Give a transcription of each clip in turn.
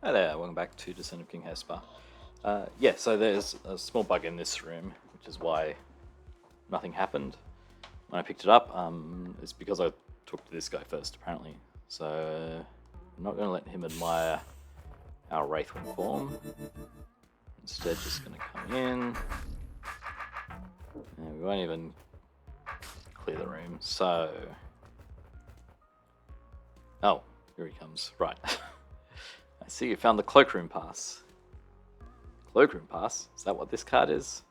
Hi there, welcome back to Descent of King Hesper. Yeah, so there's a small bug in this room, which is why nothing happened when I picked it up. It's because I talked to this guy first, apparently. So I'm not going to let him admire our Wraithwing form. Instead, just going to come in. And we won't even clear the room. So... Oh, here he comes. Right. I see you found the Cloakroom Pass. Cloakroom Pass? Is that what this card is?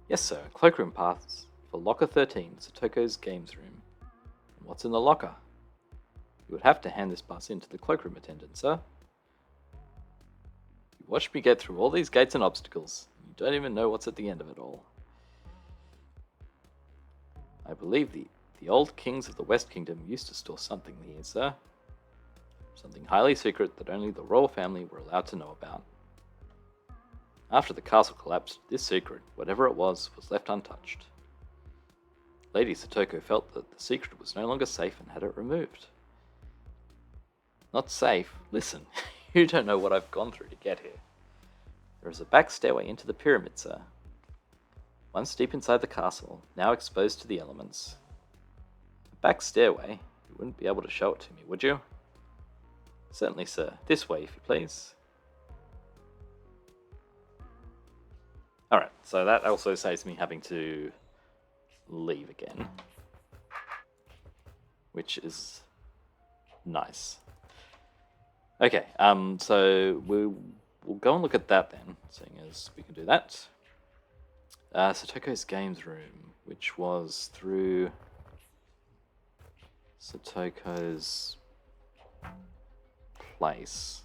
Yes, sir. Cloakroom Pass for Locker 13, Satoko's Games Room. And what's in the locker? You would have to hand this pass in to the cloakroom attendant, sir. You watched me get through all these gates and obstacles. You don't even know what's at the end of it all. I believe the old kings of the West Kingdom used to store something here, sir. Something highly secret that only the royal family were allowed to know about. After the castle collapsed, this secret, whatever it was left untouched. Lady Satoko felt that the secret was no longer safe and had it removed. Not safe? Listen, you don't know what I've gone through to get here. There is a back stairway into the pyramid, sir. Once deep inside the castle, now exposed to the elements. A back stairway? You wouldn't be able to show it to me, would you? Certainly, sir. This way, if you please. Alright, so that also saves me having to leave again. Which is nice. Okay, so we'll go and look at that then, seeing as we can do that. Satoko's Games Room, which was through Satoko's place.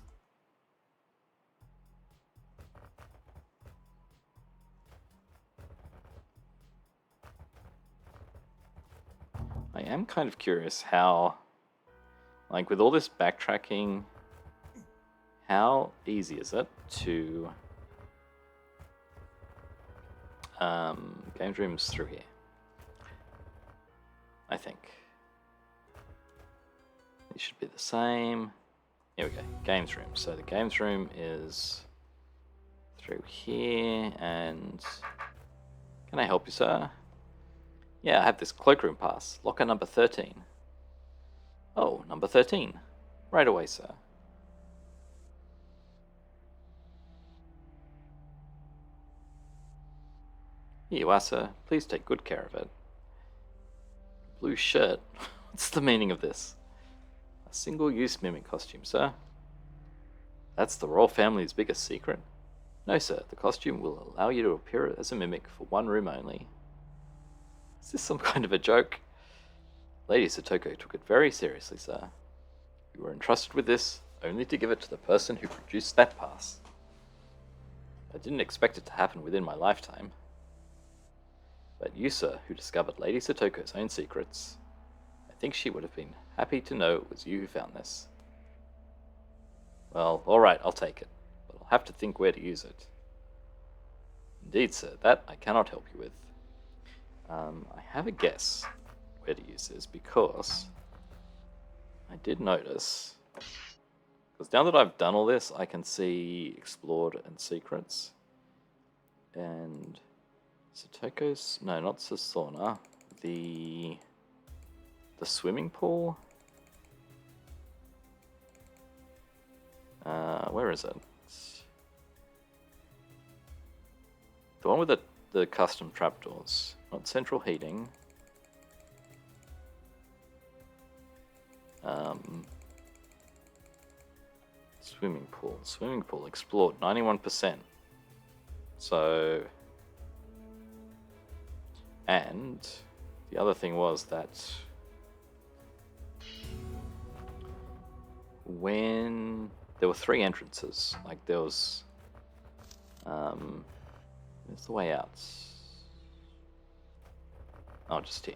I am kind of curious how, like with all this backtracking, how easy is it to games rooms through here? I think it should be the same. Here we go, games room. So the games room is through here, and can I help you, sir? Yeah, I have this cloakroom pass, locker number 13. Oh, number 13. Right away, sir. Here you are, sir. Please take good care of it. Blue shirt? What's the meaning of this? A single-use mimic costume, sir. That's the royal family's biggest secret? No, sir. The costume will allow you to appear as a mimic for one room only. Is this some kind of a joke? Lady Satoko took it very seriously, sir. You were entrusted with this only to give it to the person who produced that pass. I didn't expect it to happen within my lifetime. But you, sir, who discovered Lady Satoko's own secrets, I think she would have been happy to know it was you who found this. Well, alright, I'll take it, but I'll have to think where to use it. Indeed, sir, that I cannot help you with. I have a guess where to use this, because I did notice, because now that I've done all this, I can see Explored and Secrets, and Satoko's, no, not the sauna, the swimming pool. Where is it? The one with the custom trapdoors, not central heating. Swimming pool explored 91%. So, and the other thing was that when there were 3 entrances, like there was, where's the way out? Oh, just here.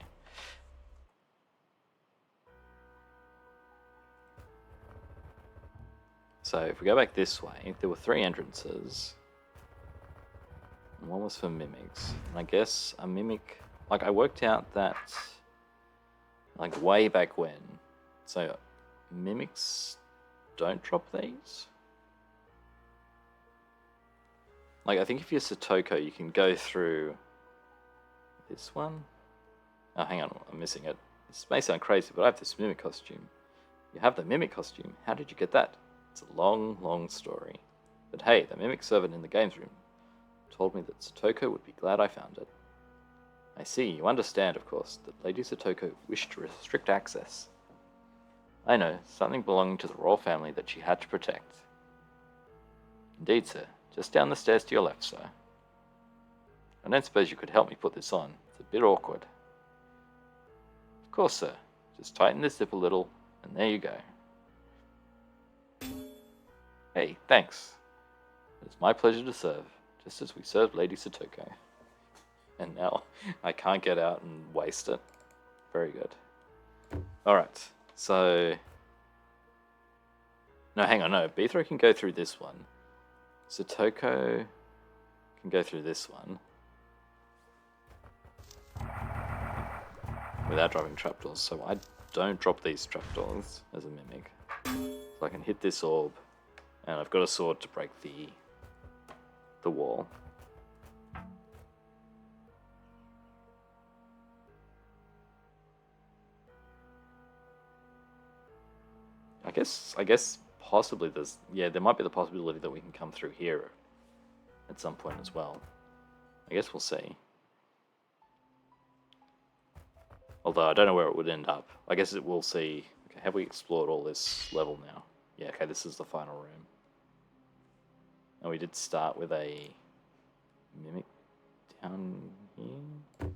So if we go back this way, there were 3 entrances. And one was for mimics. And I guess a mimic, like I worked out that, like way back when, so mimics don't drop these? Like, I think if you're Satoko, you can go through this one. Oh, hang on, I'm missing it. This may sound crazy, but I have this mimic costume. You have the mimic costume? How did you get that? It's a long, long story. But hey, the mimic servant in the games room told me that Satoko would be glad I found it. I see, you understand, of course, that Lady Satoko wished to restrict access. I know, something belonging to the royal family that she had to protect. Indeed, sir. Just down the stairs to your left, sir. I don't suppose you could help me put this on. It's a bit awkward. Of course, sir. Just tighten this zip a little, and there you go. Hey, thanks. It's my pleasure to serve, just as we served Lady Satoko. And now I can't get out and waste it. Very good. Alright, so... No, hang on, no. Beathro can go through this one. Satoko can go through this one. Without dropping trapdoors, so I don't drop these trapdoors as a mimic. So I can hit this orb, and I've got a sword to break the wall. I guess possibly there might be the possibility that we can come through here at some point as well. I guess we'll see. Although I don't know where it would end up. I guess it will see. Okay, have we explored all this level now? Yeah, okay, this is the final room. And we did start with a mimic down here.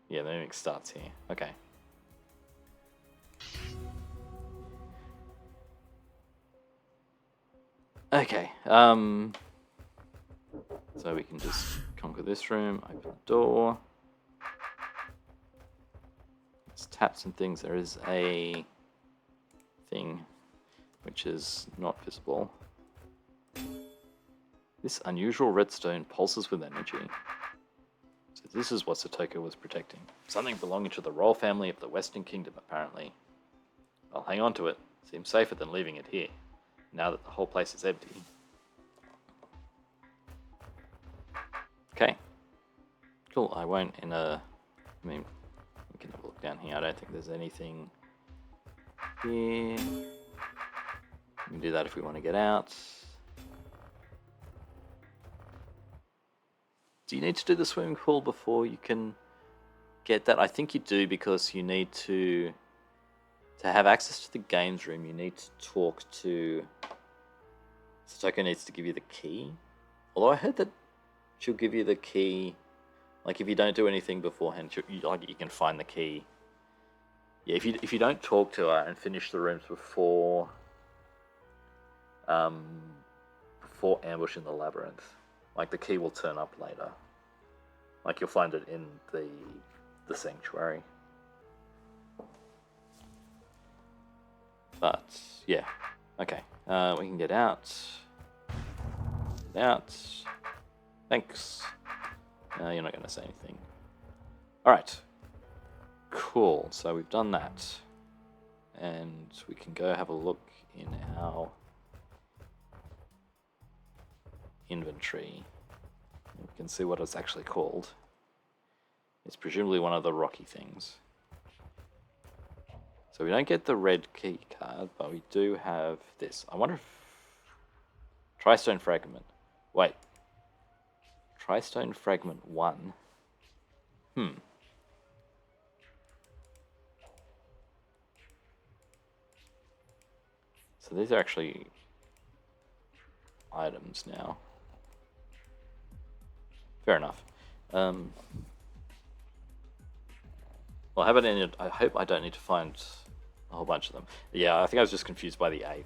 Yeah, the mimic starts here. Okay. Okay, so we can just conquer this room, open the door. Let's tap some things. There is a thing which is not visible. This unusual redstone pulses with energy. So this is what Satoko was protecting. Something belonging to the royal family of the Western Kingdom, apparently. I'll hang on to it. Seems safer than leaving it here, now that the whole place is empty. Okay. Cool, I won't we can have a look down here. I don't think there's anything here. We can do that if we want to get out. Do you need to do the swimming pool before you can get that? I think you do, because you need to have access to the games room, you need to talk to... Satoko needs to give you the key. Although I heard that she'll give you the key, like if you don't do anything beforehand, you can find the key. Yeah, if you don't talk to her and finish the rooms before ambushing the labyrinth, like the key will turn up later. Like you'll find it in the sanctuary. But yeah, okay. We can get out. Get out. Thanks. You're not going to say anything. All right. Cool. So we've done that, and we can go have a look in our inventory. We can see what it's actually called. It's presumably one of the rocky things. So we don't get the red key card, but we do have this. I wonder if... Tristone Fragment. Wait. Tristone Fragment 1. So these are actually items now. Fair enough. Well, how about I hope I don't need to find a whole bunch of them. Yeah, I think I was just confused by the 8.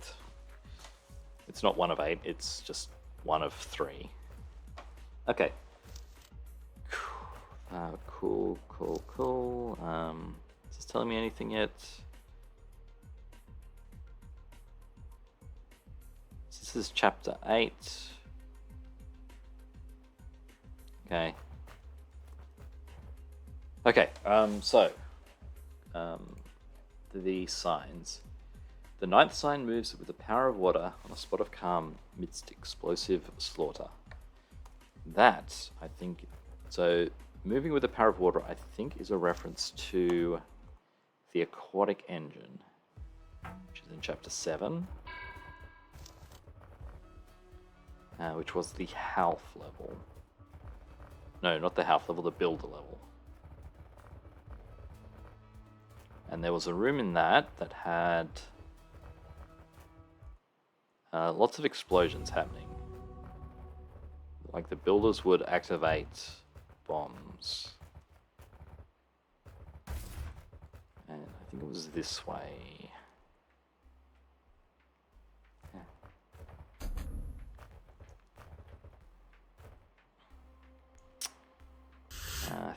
It's not 1 of 8, it's just 1 of 3. Okay. Cool. Is this telling me anything yet? This is chapter 8. Okay. Okay, the signs. The 9th sign moves with the power of water on a spot of calm amidst explosive slaughter. That, I think, so moving with a power of water, I think, is a reference to the aquatic engine, which is in chapter 7, which was the Half level. No, not the Half level, the Builder level. And there was a room in that had lots of explosions happening. Like the builders would activate bombs. And I think it was this way.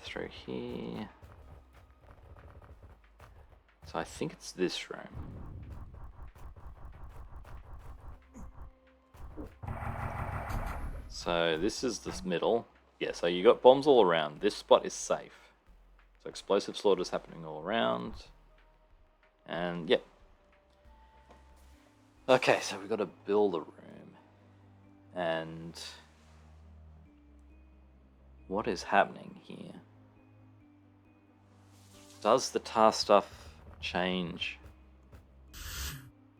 Through here. So I think it's this room. So this is the middle. Yeah, so you got bombs all around. This spot is safe. So explosive slaughters happening all around. And yep. Okay, so we've got to build a room. And what is happening here? Does the tar stuff change?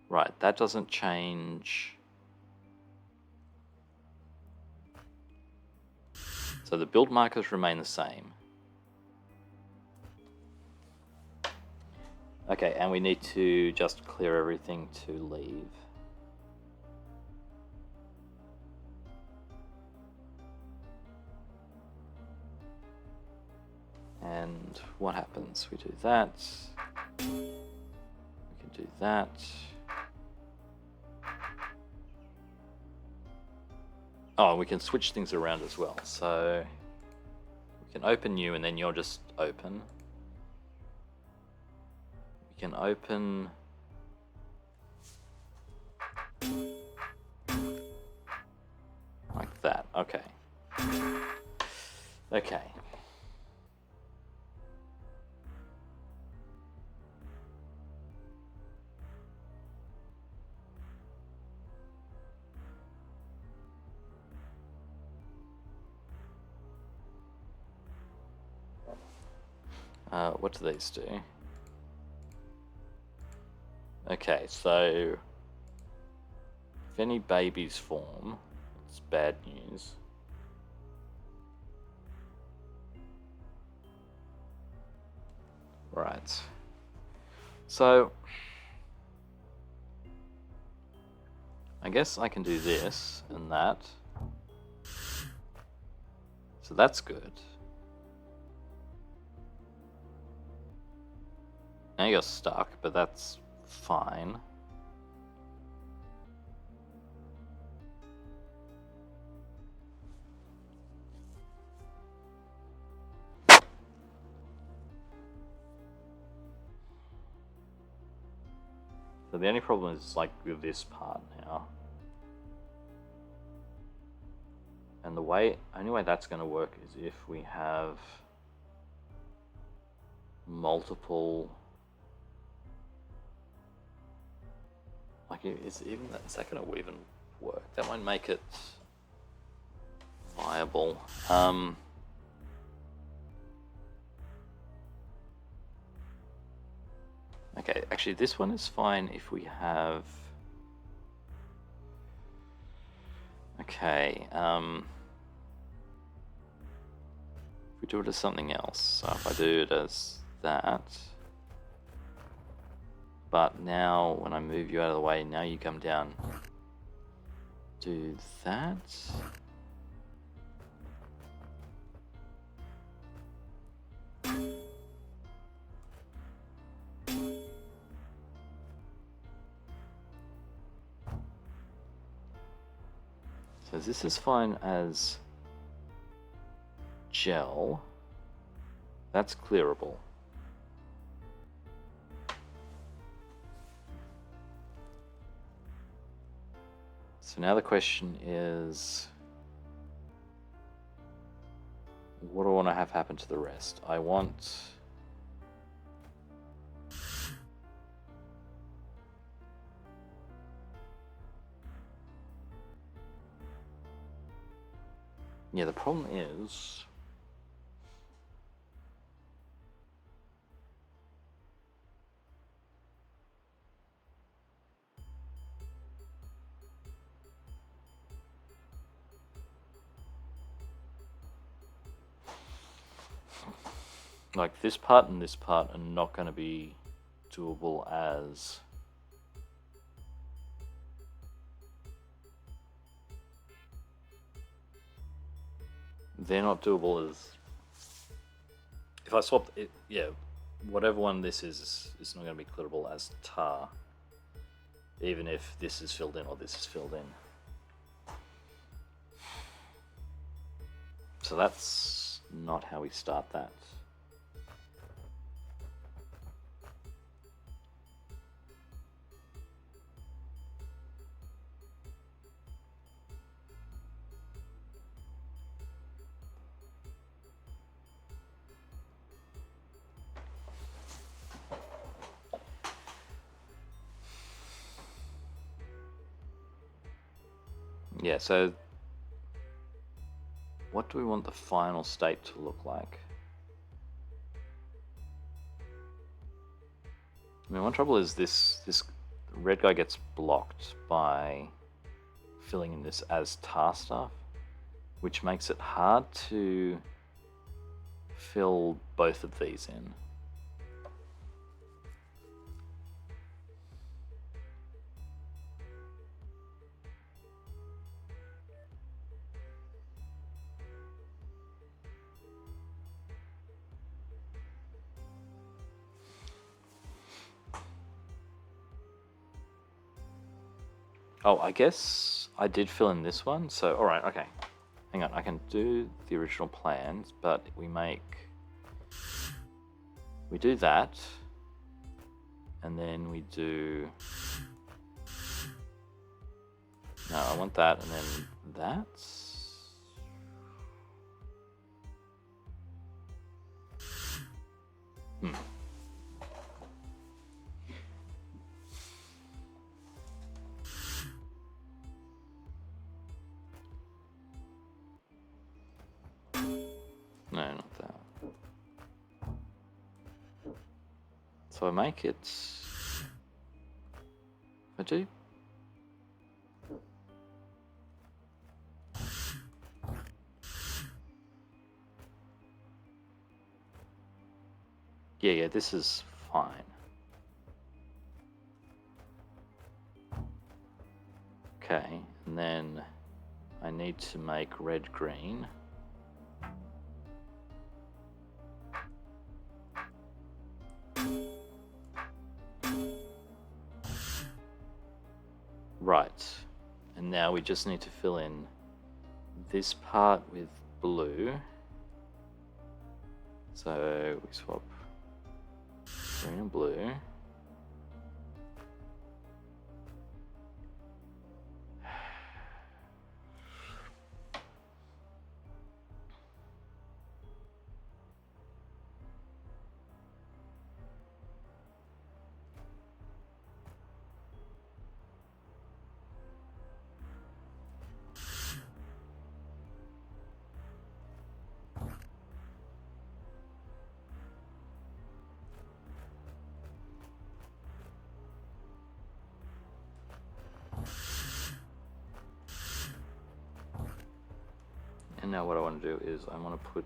Right, that doesn't change. So the build markers remain the same. Okay, and we need to just clear everything to leave. And what happens? We do that. We can do that. Oh, we can switch things around as well. So we can open you and then you're just open. We can open... like that. Okay. Okay. What do these do? Okay, so if any babies form, it's bad news. Right. So I guess I can do this and that. So that's good. Now you're stuck, but that's fine. So the only problem is like with this part now. And the only way that's going to work is if we have multiple... like, is that going to even work? That won't make it viable. Okay, actually this one is fine if we have... okay, if we do it as something else. So if I do it as that... but now when I move you out of the way, now you come down. Do that. So this is fine as gel. That's clearable. So now the question is, what do I want to have happen to the rest? I want... Yeah, the problem is... like, this part and this part are not going to be doable as... they're not doable as... if I swap it, yeah, whatever one this is not going to be clearable as tar, even if this is filled in or this is filled in. So that's not how we start that. Yeah, so what do we want the final state to look like? I mean, one trouble is this red guy gets blocked by filling in this as tar stuff, which makes it hard to fill both of these in. Oh, I guess I did fill in this one, so alright, okay. Hang on, I can do the original plans, but we do that, and then we do... no, I want that, and then that. No, not that. So I make it... I do... yeah, this is fine. Okay, and then I need to make red green. Right, and now we just need to fill in this part with blue. So we swap green and blue. And now what I want to do is I want to put...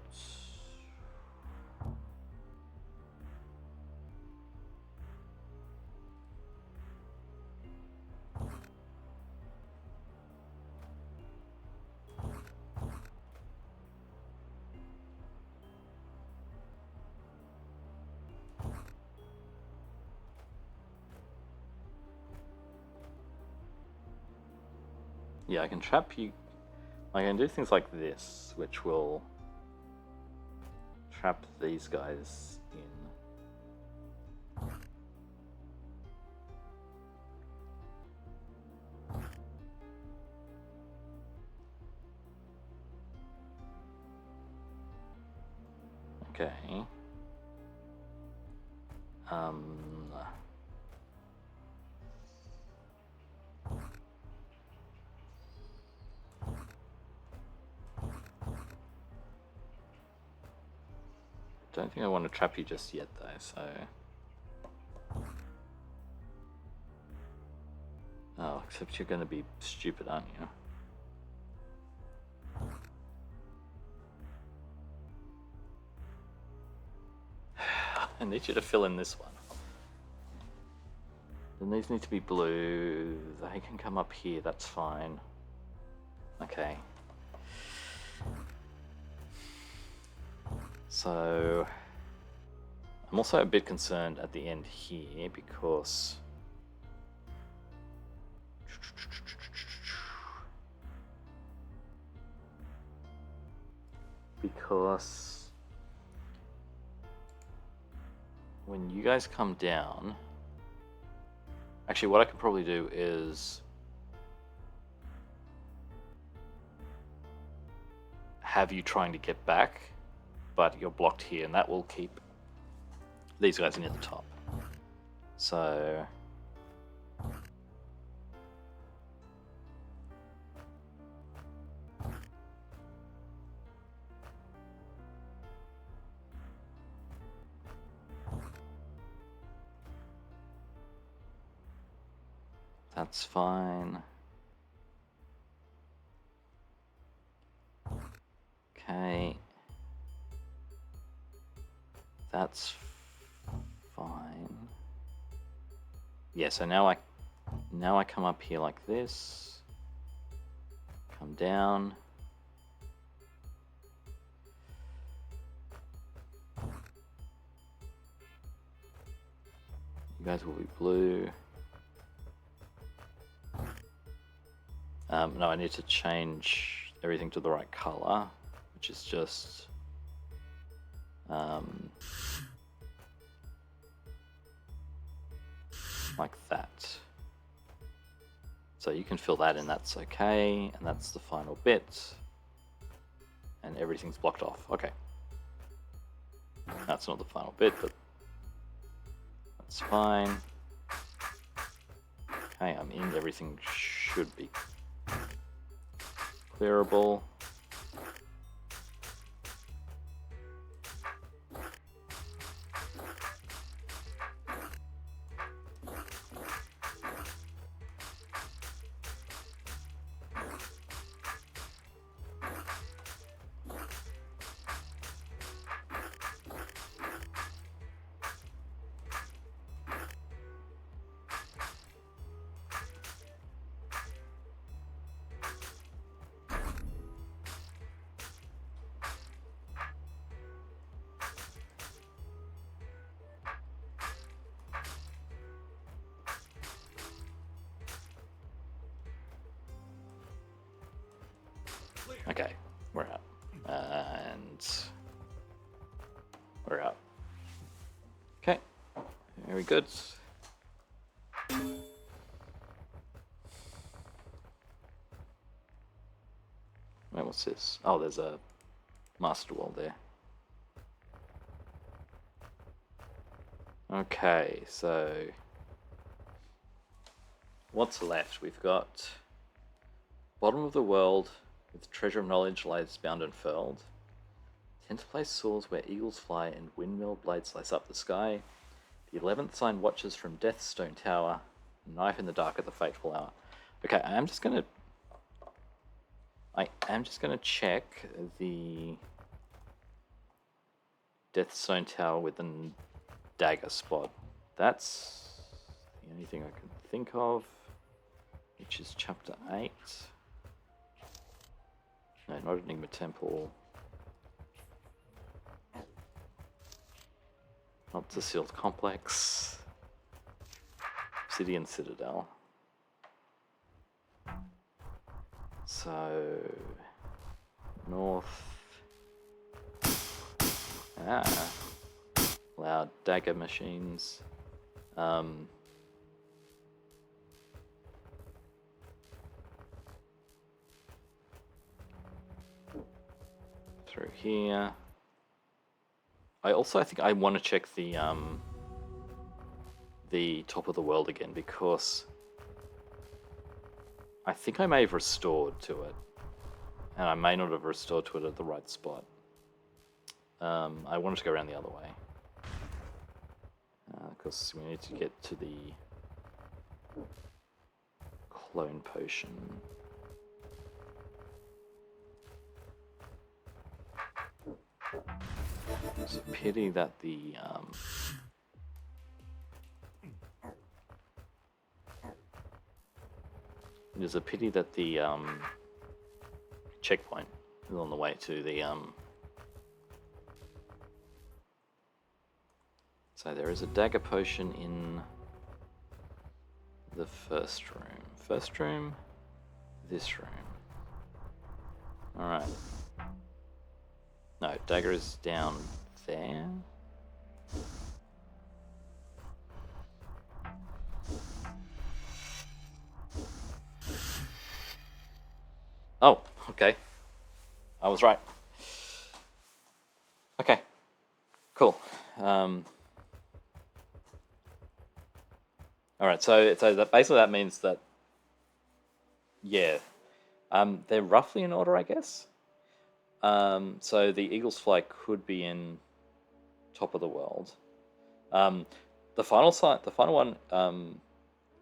yeah, I can trap you... I can do things like this, which will trap these guys in. Okay. don't think I want to trap you just yet, though, so... Oh, except you're going to be stupid, aren't you? I need you to fill in this one. Then these need to be blue. They can come up here, that's fine. Okay. So... I'm also a bit concerned at the end here because... when you guys come down, actually what I could probably do is have you trying to get back, but you're blocked here, and that will keep these guys near the top. So that's fine. Okay. That's fine. Yeah, so now I come up here like this. Come down. You guys will be blue. No, I need to change everything to the right color, which is just like that. So you can fill that in, that's okay, and that's the final bit. And everything's blocked off. Okay. That's not the final bit, but that's fine. Okay, I'm in, everything should be clearable. Okay, we're out. And we're out. Okay, very good. Wait, what's this? Oh, there's a master wall there. Okay, so what's left? We've got bottom of the world with treasure of knowledge lies bound and furled. 10th place soars where eagles fly and windmill blades slice up the sky. The 11th sign watches from Death's stone tower. Knife in the dark at the fateful hour. Okay, I am just gonna check the Death's stone tower with the dagger spot. That's the only thing I can think of, which is chapter 8. No, not Enigma Temple. Not the Sealed Complex. Obsidian Citadel. So... north... loud dagger machines. Through here. I think I want to check the top of the world again, because I think I may have restored to it, and I may not have restored to it at the right spot. I wanted to go around the other way. Because we need to get to the clone potion. It's a pity that the checkpoint is on the way to the So there is a dagger potion in the first room. First room, this room. Alright. No, dagger is down there. Oh, okay. I was right. Okay. Cool. Alright, so that basically that means that, yeah, they're roughly in order, I guess. So the Eagle's Flight could be in top of the world. The final one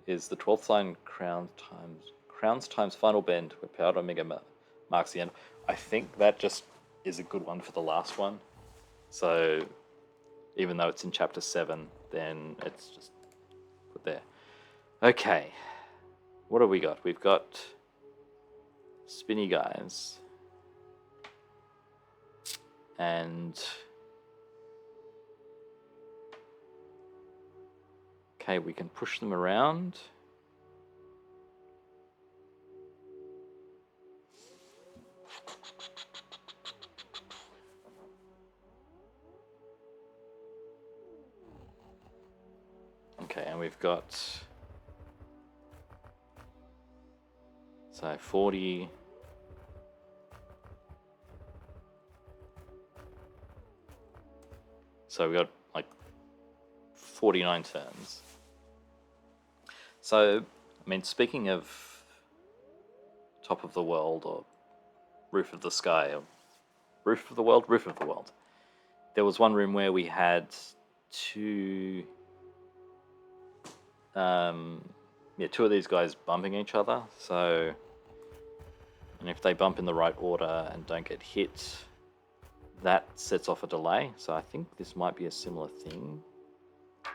is the 12th sign, crowns times final bend, where Powered Omega marks the end. I think that just is a good one for the last one. So even though it's in chapter 7, then it's just put there. Okay, what have we got? We've got spinny guys. And okay, we can push them around. Okay, and we've got so 40. So we got like 49 turns. So, I mean, speaking of top of the world or roof of the sky, or roof of the world, there was one room where we had two of these guys bumping each other. So, and if they bump in the right order and don't get hit, that sets off a delay. So I think this might be a similar thing.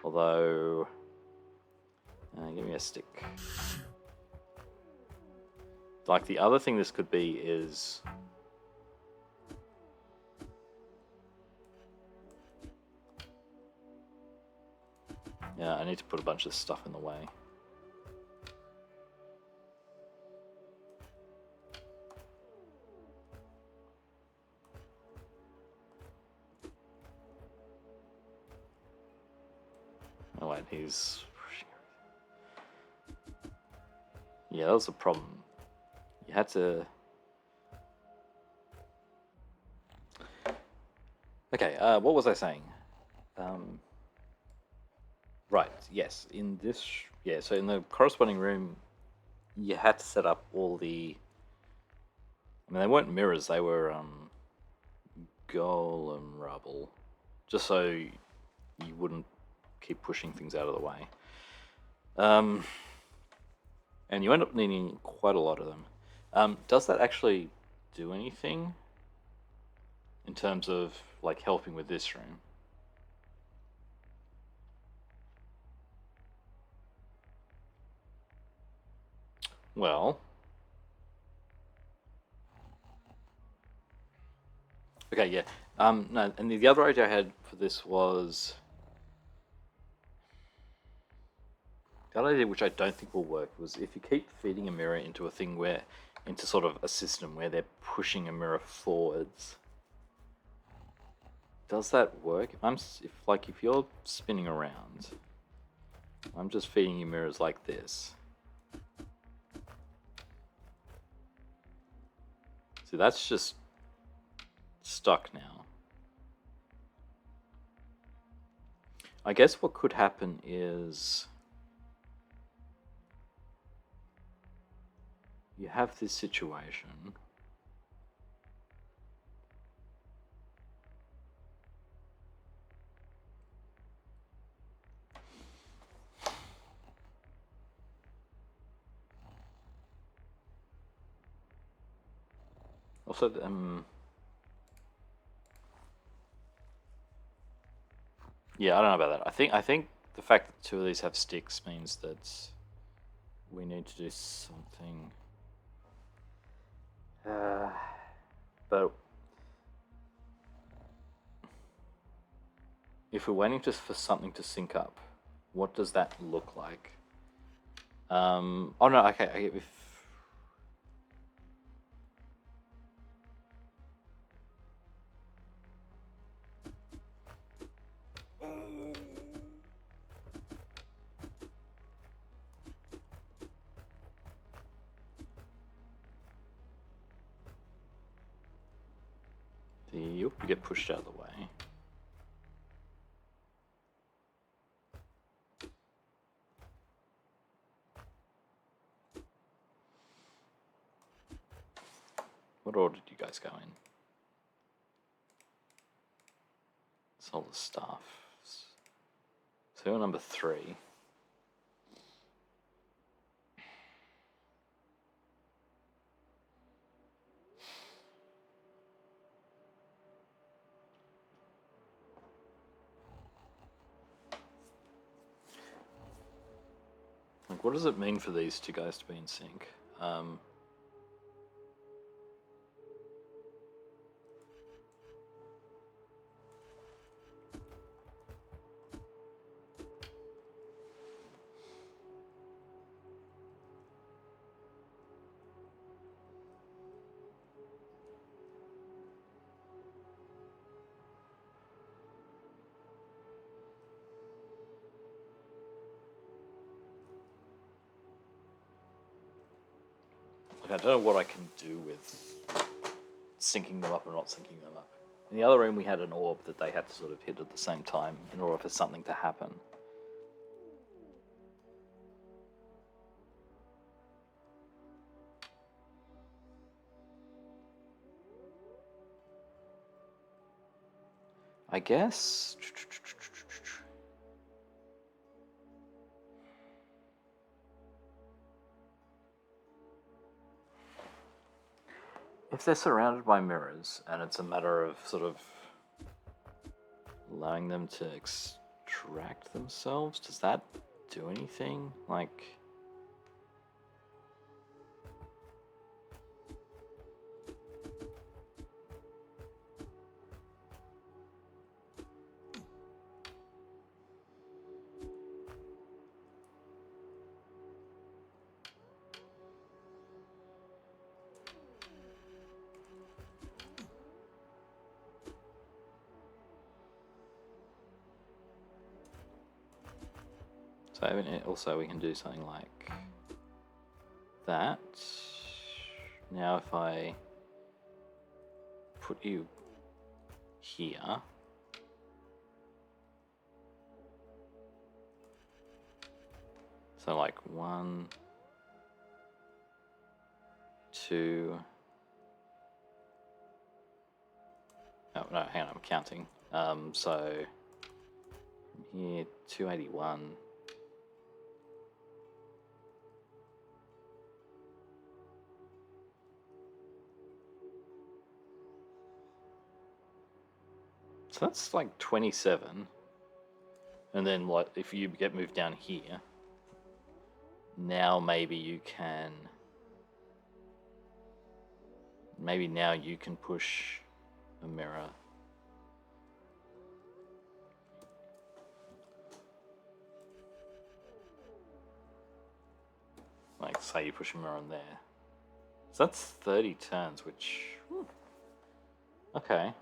Although, give me a stick. Like the other thing this could be is yeah, I need to put a bunch of stuff in the way. Oh wait, he's... Yeah, that was a problem. You had to... Okay, what was I saying? Right, yes, in this... Yeah, so in the corresponding room, you had to set up all the... I mean, they weren't mirrors, they were golem rubble. Just so you wouldn't keep pushing things out of the way. And you end up needing quite a lot of them. Does that actually do anything in terms of like helping with this room? Well, okay, yeah. No, and the other idea I had for this was the other idea, which I don't think will work, was if you keep feeding a mirror into a thing into sort of a system where they're pushing a mirror forwards. Does that work? If you're spinning around, I'm just feeding you mirrors like this. See, that's just stuck now. I guess what could happen is you have this situation Also, yeah, I don't know about that. I think the fact that two of these have sticks means that we need to do something. But if we're waiting just for something to sync up, what does that look like? Oh no, okay. If you get pushed out of the way. What order did you guys go in? It's all the stuff. So you're number 3. Like, what does it mean for these two guys to be in sync? I don't know what I can do with syncing them up or not syncing them up. In the other room, we had an orb that they had to sort of hit at the same time in order for something to happen. I guess. If they're surrounded by mirrors and it's a matter of sort of allowing them to extract themselves, does that do anything? Like, so also we can do something like that. Now if I put you here, so like 1, 2. Oh no, hang on, I'm counting. So from here, 281. So that's like 27. And then like if you get moved down here, now maybe you can, maybe now you can push a mirror. Like say you push a mirror on there. So that's 30 turns, which, okay.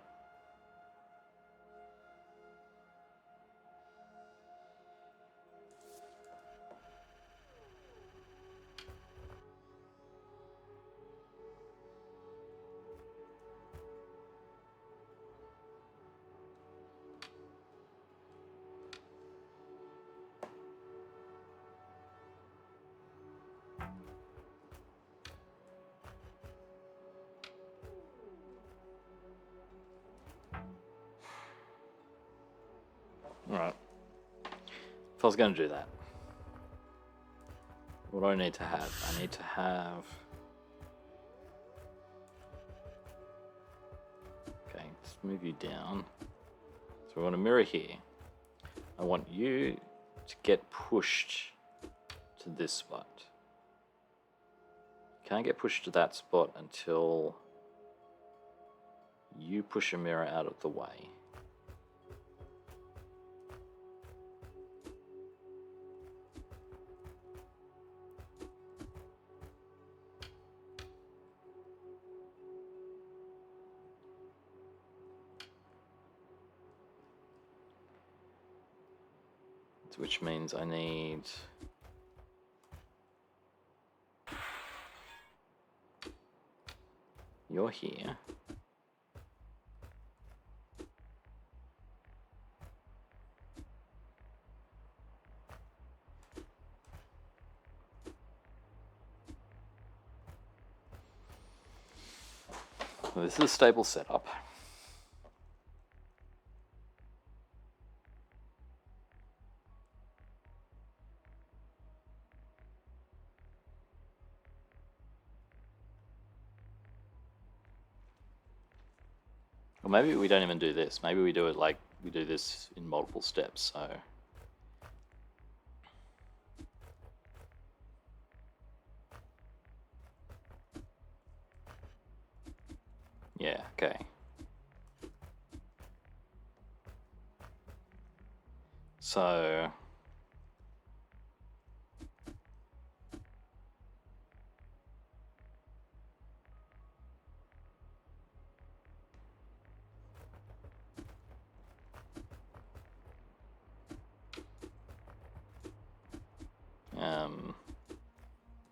Alright. If I was going to do that, what do I need to have? I need to have move you down. So we want a mirror here. I want you to get pushed to this spot. You can't get pushed to that spot until you push a mirror out of the way. Which means I need you're here. Well, this is a stable setup. Or maybe we don't even do this. Maybe we do it like we do this in multiple steps. So yeah, okay. So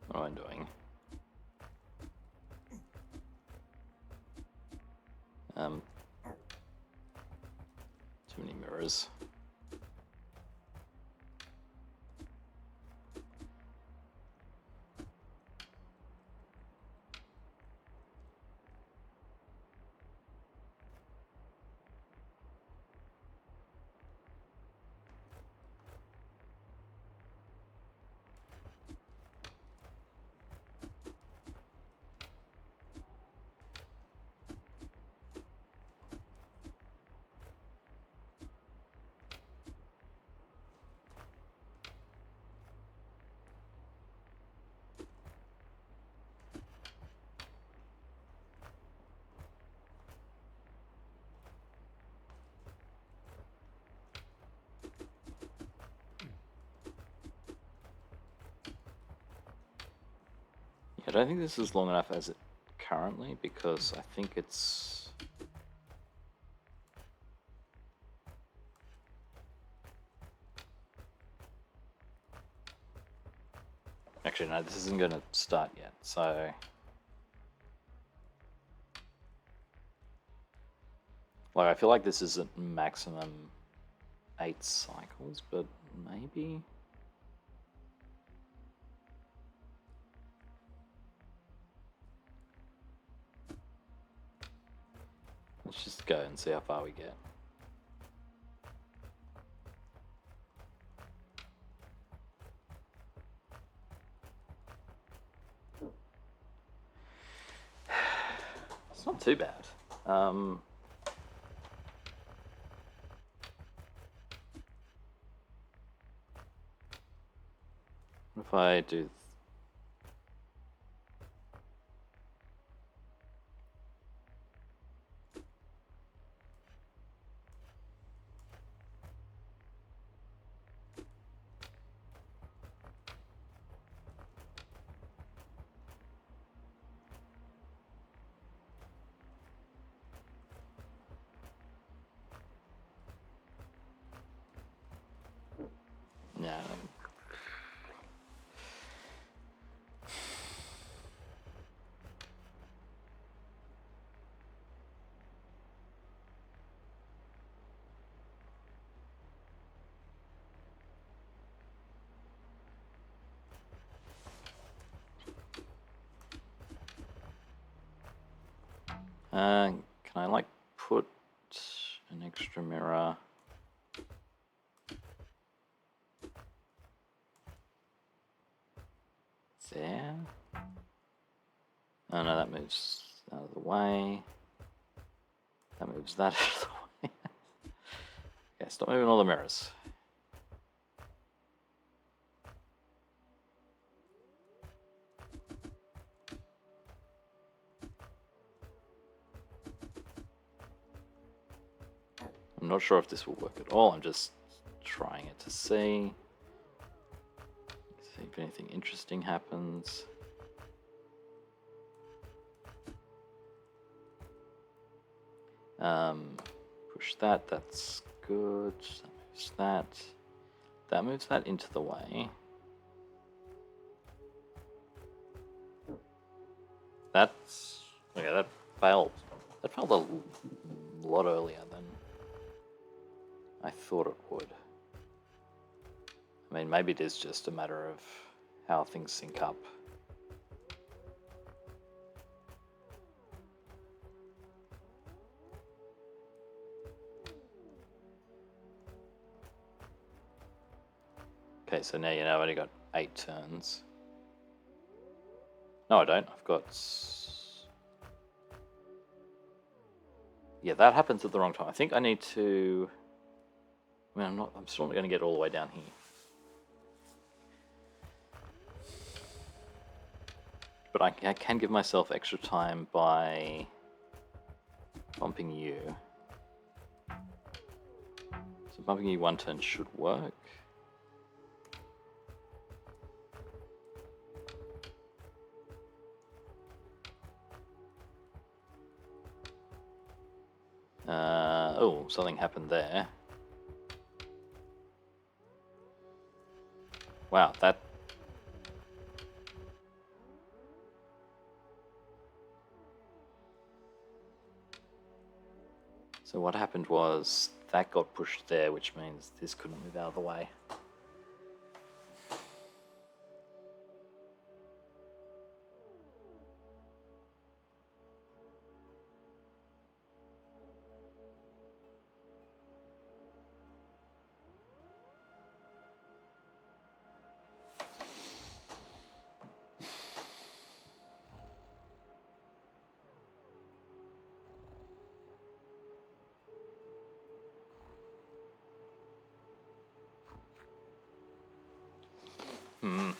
what am I doing? Too many mirrors. I don't think this is long enough as it currently, because I think it's actually no, this isn't going to start yet. So like I feel like this is at maximum 8 cycles, but maybe. Let's just go and see how far we get. It's not too bad. What if I do no. Can I like put an extra mirror there? Oh no, that moves out of the way. That moves that out of the way. Okay, stop moving all the mirrors. I'm not sure if this will work at all. I'm just trying it to see if anything interesting happens. Push that, that's good. That moves that. That moves that into the way. That's... okay, that failed. That failed a lot earlier than I thought it would. I mean, maybe it is just a matter of how things sync up. Okay, so now you know I've only got 8 turns. No, I don't. I've got... yeah, that happens at the wrong time. I think I need to... I mean, I'm still not going to get all the way down here. But I can give myself extra time by bumping you. So bumping you 1 turn should work. Oh, something happened there. Wow, that... so what happened was that got pushed there, which means this couldn't move out of the way. Hmm.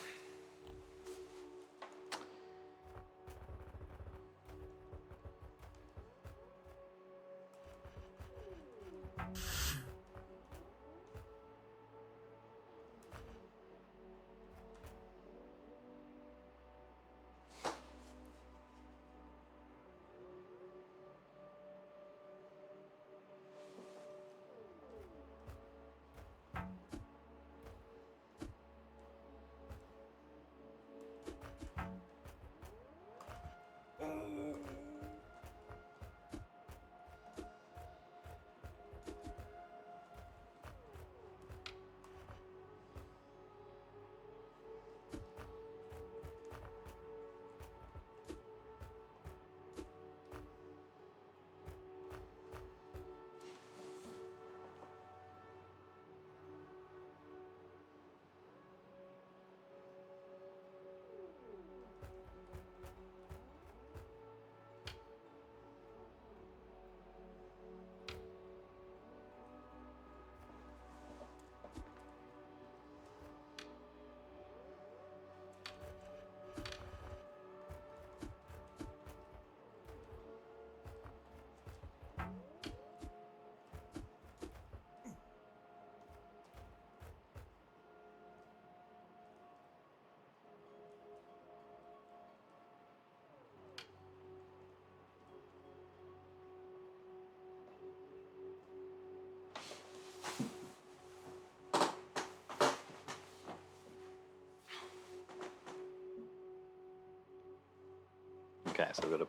Okay, so I've got to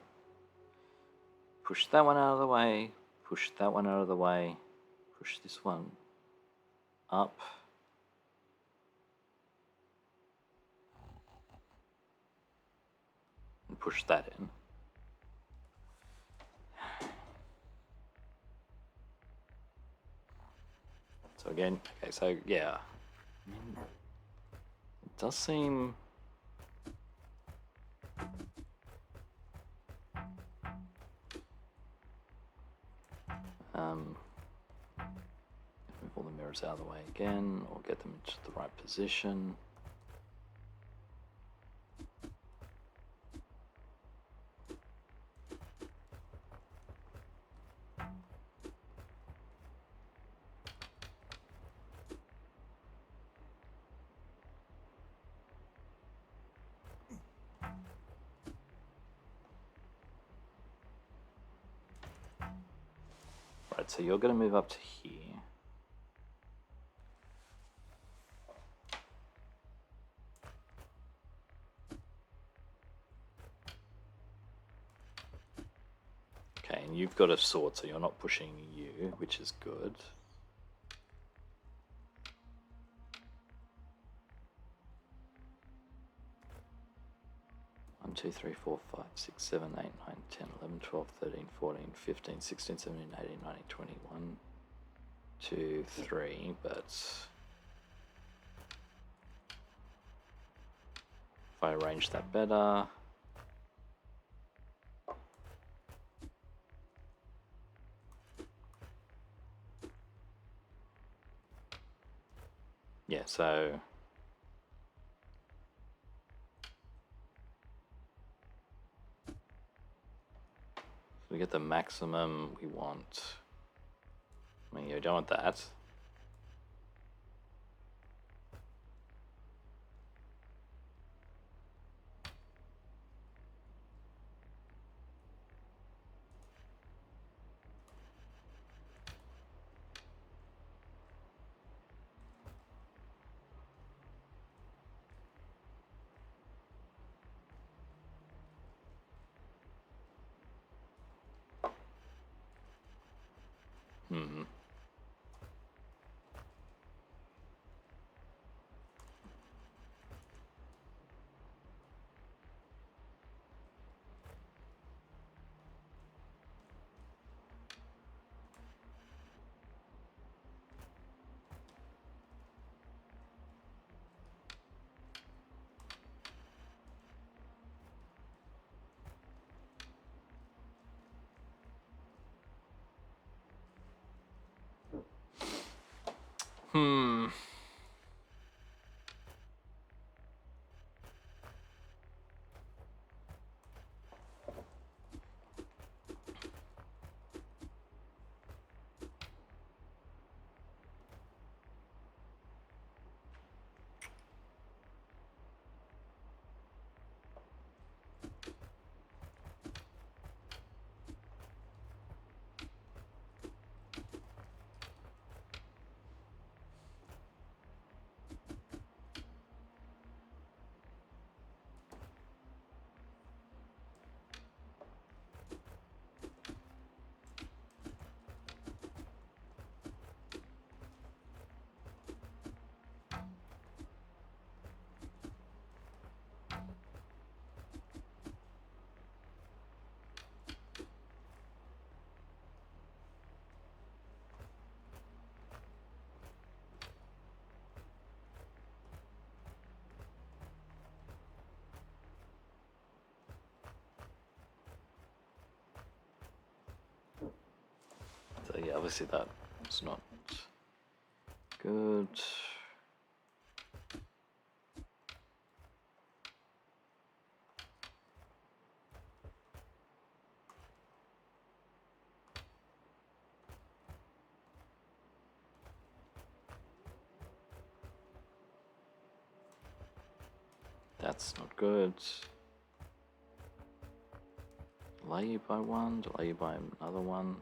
push that one out of the way, push that one out of the way, push this one up. And push that in. So again, okay, so yeah. It does seem... Move all the mirrors out of the way again, or get them into the right position. Right, so you're going to move up to here. Okay, and you've got a sword, so you're not pushing you, which is good. One, 2, 3, 4, 5, 6, 7, 8, 9, 10, 11, 12, 13, 14, 15, 16, 17, 18, 19, 20, 1, 2, 3, but if I arrange that better, yeah, so we get the maximum we want. I mean, you don't want that. Hmm. Hmm. So yeah, obviously that's not good. That's not good. Delay you by one, delay you by another one.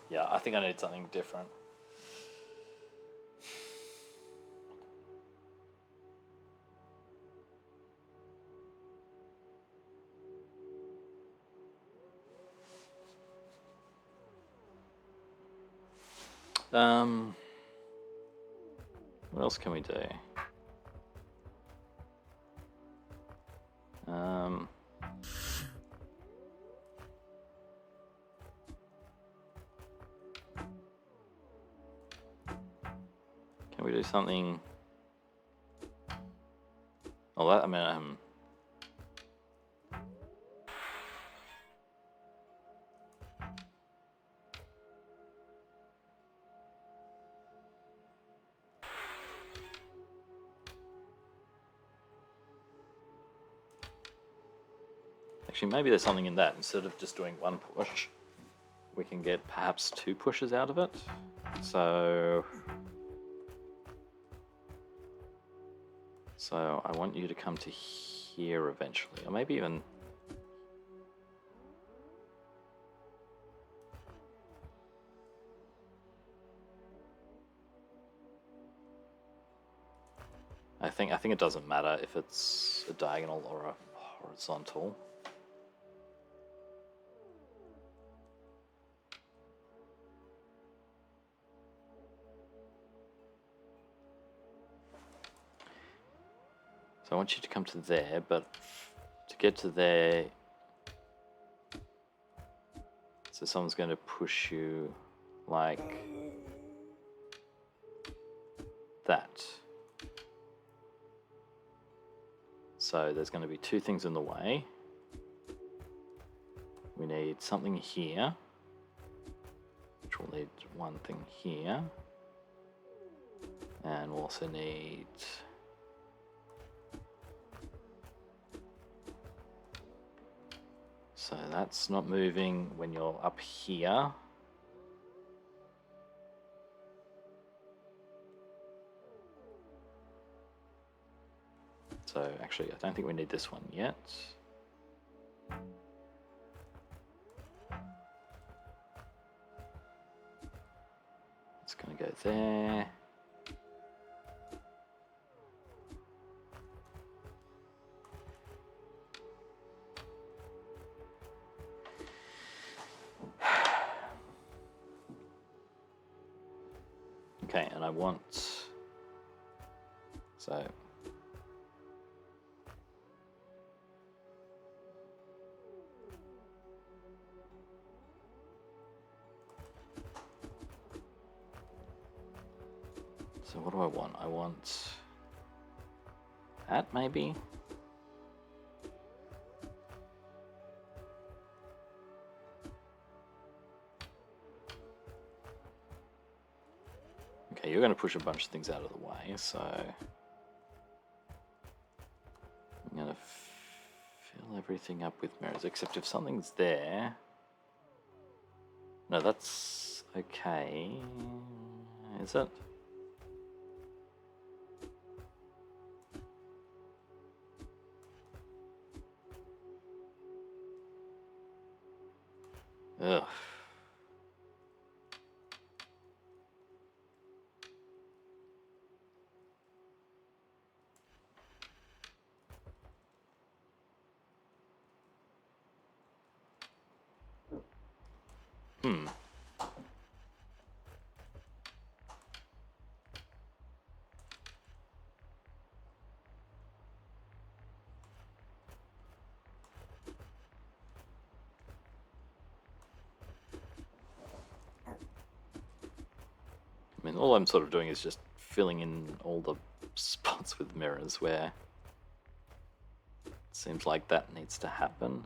Yeah, I think I need something different. What else can we do? Um, can we do something? Oh, that, I mean, actually, maybe there's something in that. Instead of just doing one push, we can get perhaps 2 pushes out of it. So I want you to come to here eventually, or maybe even... I think it doesn't matter if it's a diagonal or a horizontal. So I want you to come to there, but to get to there, so someone's going to push you like that. So there's going to be 2 things in the way. We need something here, which will need 1 thing here. And we'll also need... So that's not moving when you're up here. So actually, I don't think we need this one yet. It's going to go there. Okay, and I want... So... So what do I want? I want that maybe? Okay, you're going to push a bunch of things out of the way, so I'm going to fill everything up with mirrors, except if something's there... No, that's okay. Is it? Ugh. I mean, all I'm sort of doing is just filling in all the spots with mirrors where it seems like that needs to happen.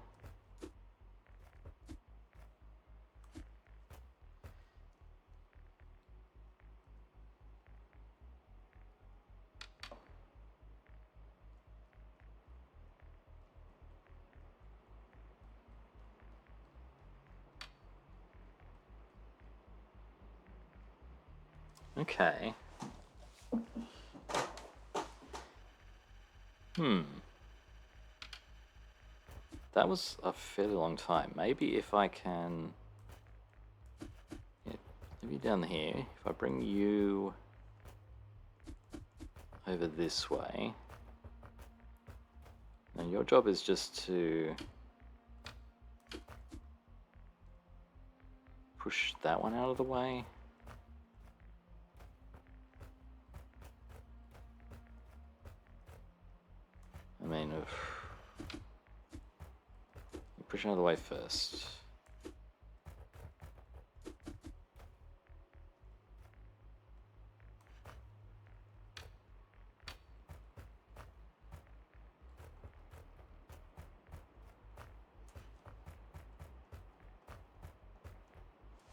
Okay. That was a fairly long time. Maybe if I can... Yeah, maybe down here, if I bring you over this way, and your job is just to push that one out of the way. I mean, push out of the way first.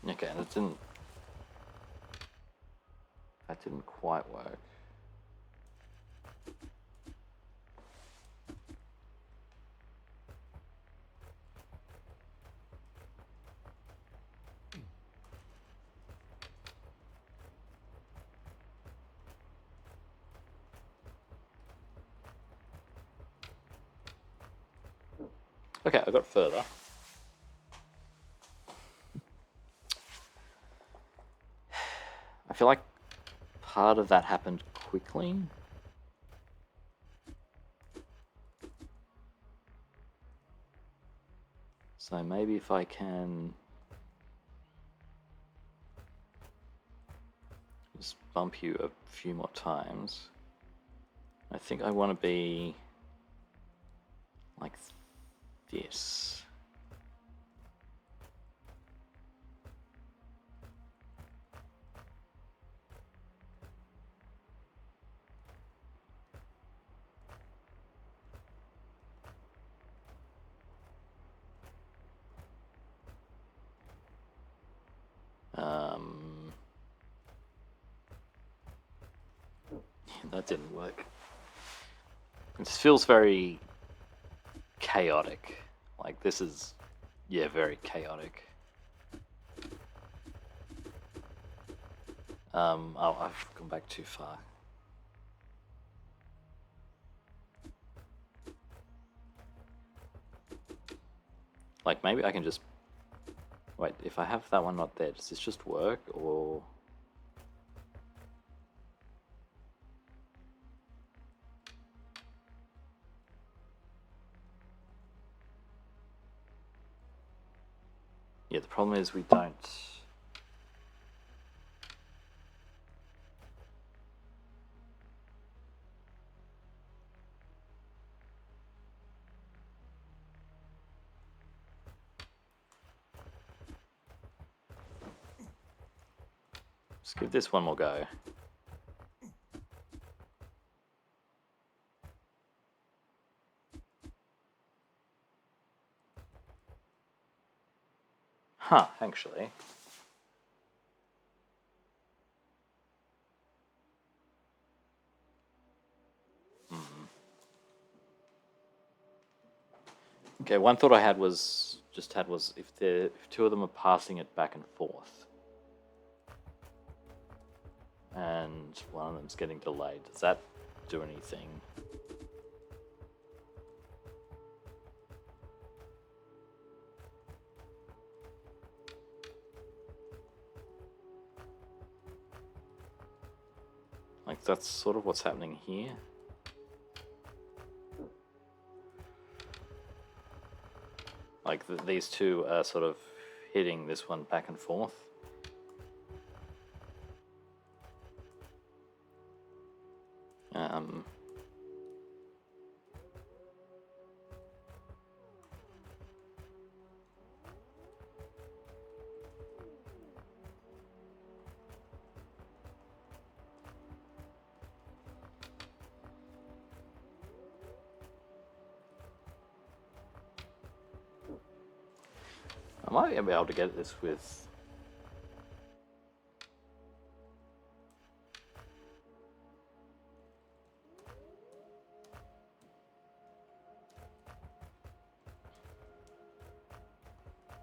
Okay, that didn't quite work. Okay, I got further. I feel like part of that happened quickly. So maybe if I can just bump you a few more times. I think I want to be like this. That didn't work. It feels very chaotic. Like this is, yeah, very chaotic. Oh, I've gone back too far. Like maybe I can just, wait, if I have that one not there, does this just work or? Yeah, the problem is we don't. Let's give this one more go. Huh, actually. Okay, one thought I had was if two of them are passing it back and forth, and one of them's getting delayed, does that do anything? Like that's sort of what's happening here. Like these two are sort of hitting this one back and forth. I might be able to get this with.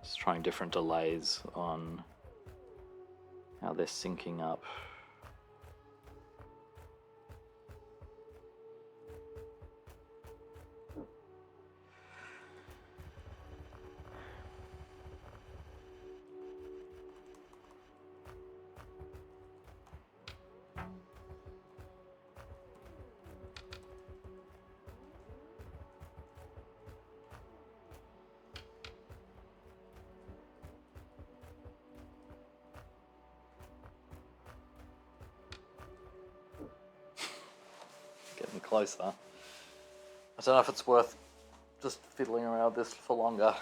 Just trying different delays on how they're syncing up. Getting closer. I don't know if it's worth just fiddling around with this for longer.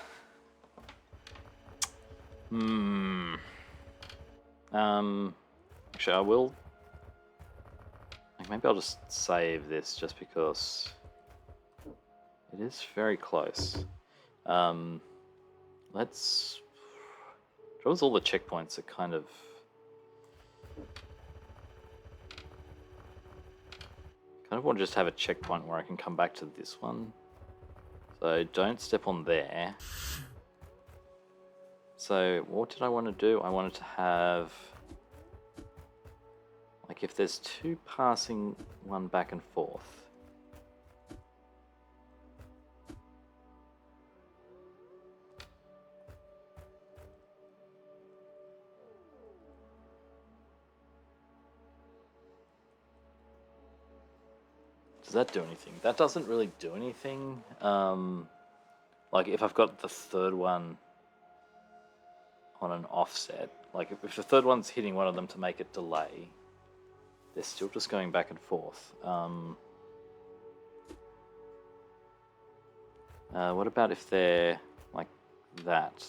Actually, I will. Like, maybe I'll just save this just because it is very close. Let's. Draws all the checkpoints are kind of. Kind of want to just have a checkpoint where I can come back to this one. So don't step on there. So what did I want to do? I wanted to have, like, if there's two passing one back and forth. Does that do anything? That doesn't really do anything. Like if I've got the third one on an offset, like if the third one's hitting one of them to make it delay, they're still just going back and forth. What about if they're like that?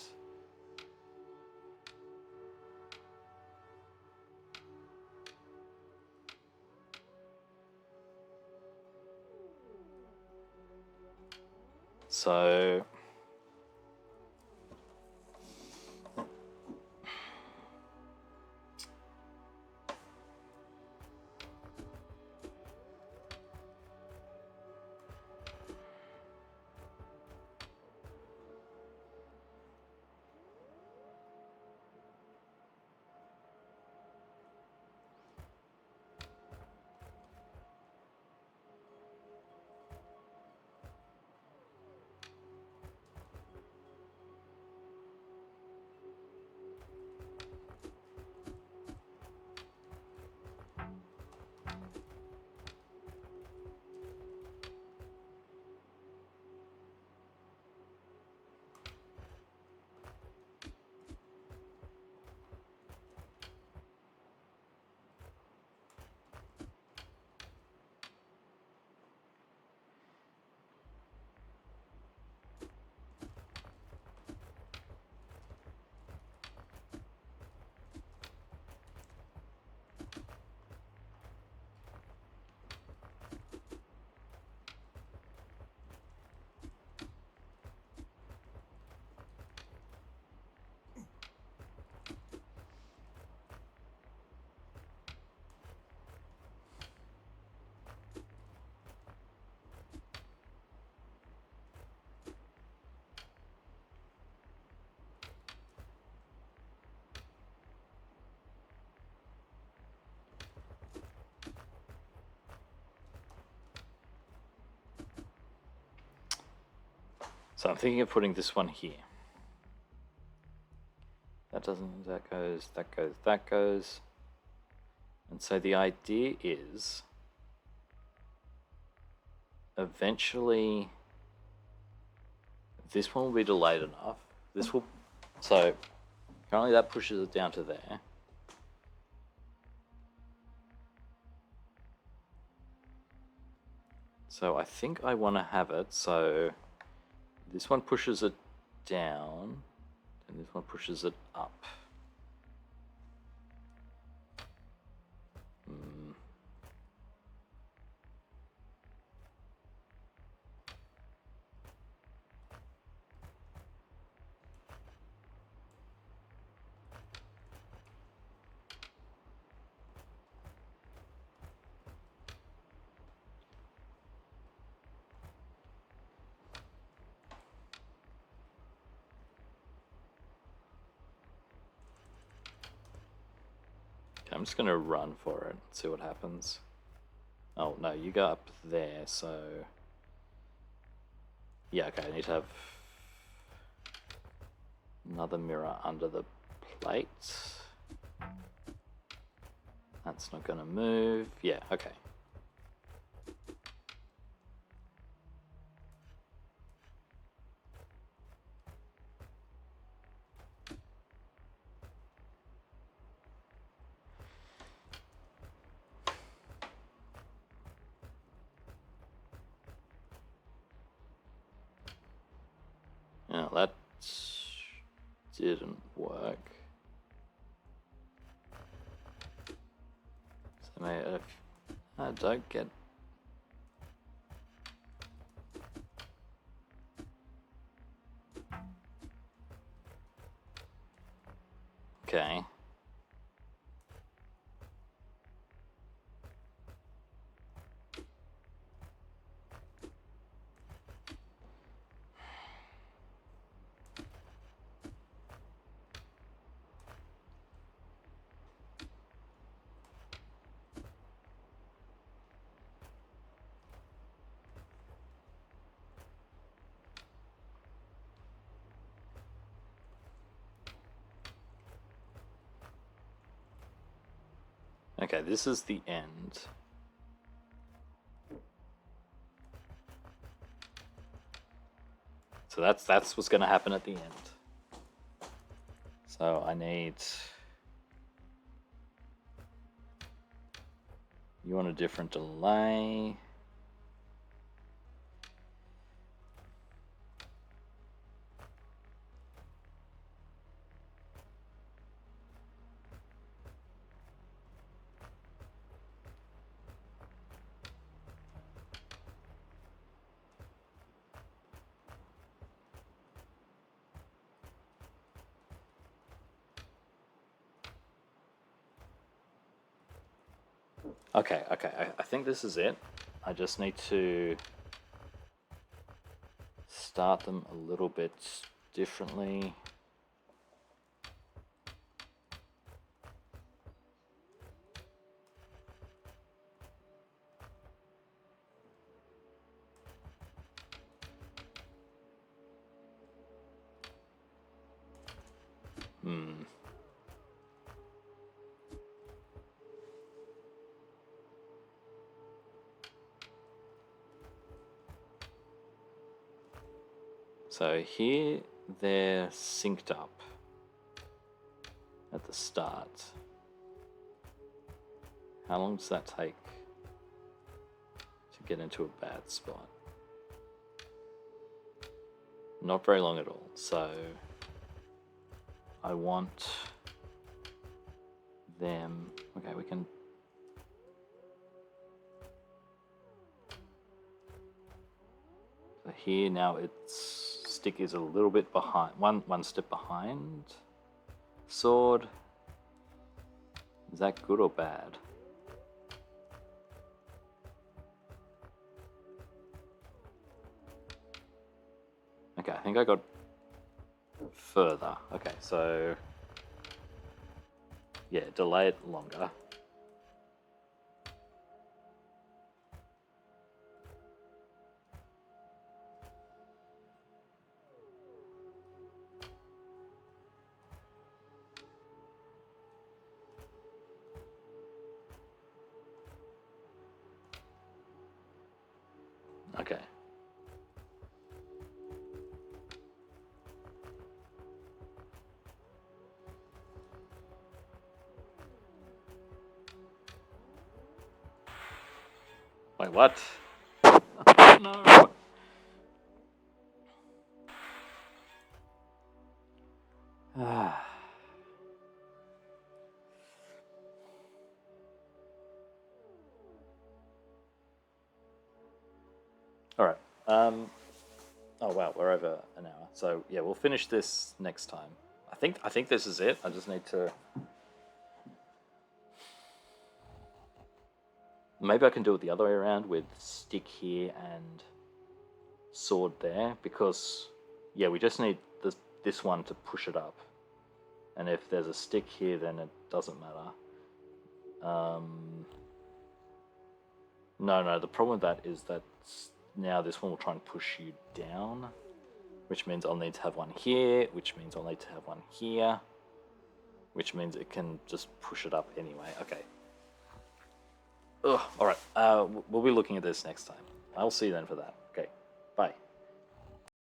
So I'm thinking of putting this one here. That doesn't, that goes, that goes, that goes. And so the idea is eventually this one will be delayed enough. This will, so currently that pushes it down to there. So I think I want to have it so this one pushes it down and this one pushes it up. Okay, I'm just going to run for it and see what happens. Oh, no, you go up there, so... Yeah, okay, I need to have another mirror under the plate. That's not going to move. Yeah, okay. Now that didn't work. I don't get... Okay. Okay, this is the end. So that's what's going to happen at the end. So I need... You want a different delay. Okay, I think this is it. I just need to start them a little bit differently. So here they're synced up at the start. How long does that take to get into a bad spot? Not very long at all. So I want them... Okay, we can... So here now it's... Stick is a little bit behind, one step behind sword. Is that good or bad? Okay, I think I got further. Okay, so yeah, delay it longer. Okay. Wait, what? No. All right. Oh wow, we're over an hour. So yeah, we'll finish this next time. I think this is it. I just need to... Maybe I can do it the other way around with stick here and sword there, because yeah, we just need this one to push it up. And if there's a stick here, then it doesn't matter. No, the problem with that is that now this one will try and push you down, which means I'll need to have one here, which means I'll need to have one here, which means it can just push it up anyway. Okay. Ugh, alright, we'll be looking at this next time. I'll see you then for that.